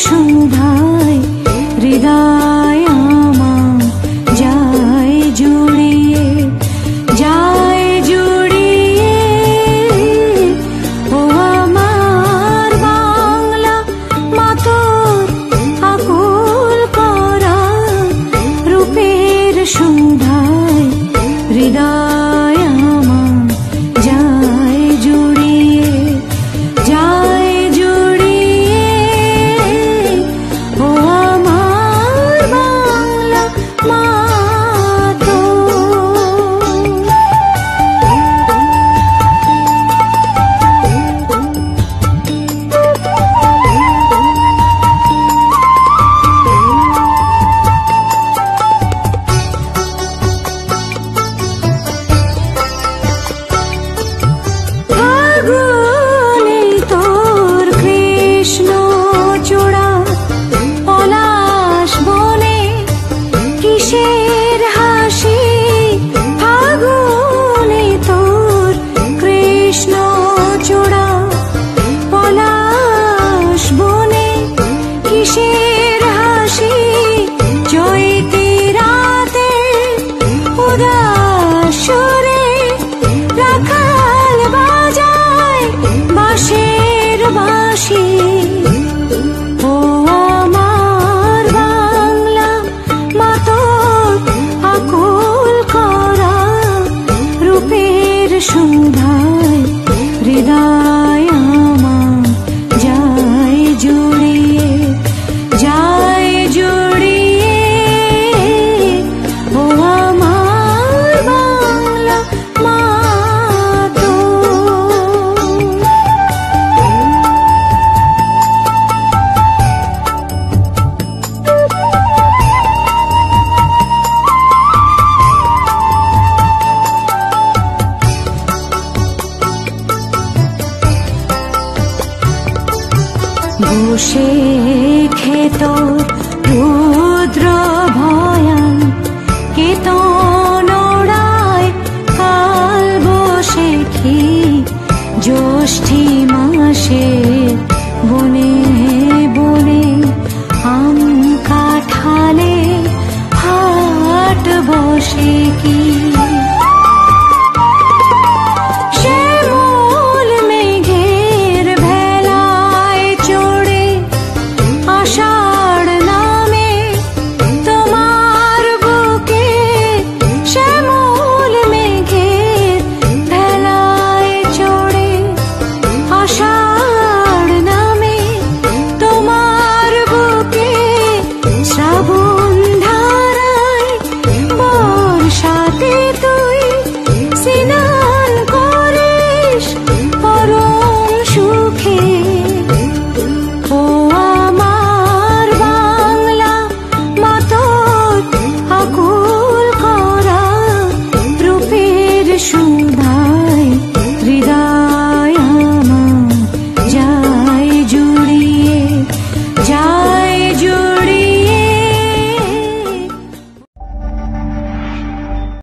সুধায় হৃদয় আমার যায় জুড়িয়ে, যায় জুড়িয়ে। ও আমার বাংলা মা তোর আকুল করা রূপের সুধায় হৃদয় আমার যায় জুড়িয়ে, যায় জুড়িয়ে। ও আমার বাংলা মা ফাগুনে তোর কৃষ্ণ চূড়া পলাশ বনে কিসের হাসি। ফাগুনে তোর কৃষ্ণ চূড়া পলাশ বনে কিসের হাসি। চৈতি রাতে উদাস সুরে রাখাল বাজায় বাঁশের বাঁশি। ও আমার বাংলা মা তোর আকুল করা রূপের সুধায় হৃদয় আমার যায় জুড়িয়ে, যায় জুড়িয়ে। ও আমার বাংলা মা বসে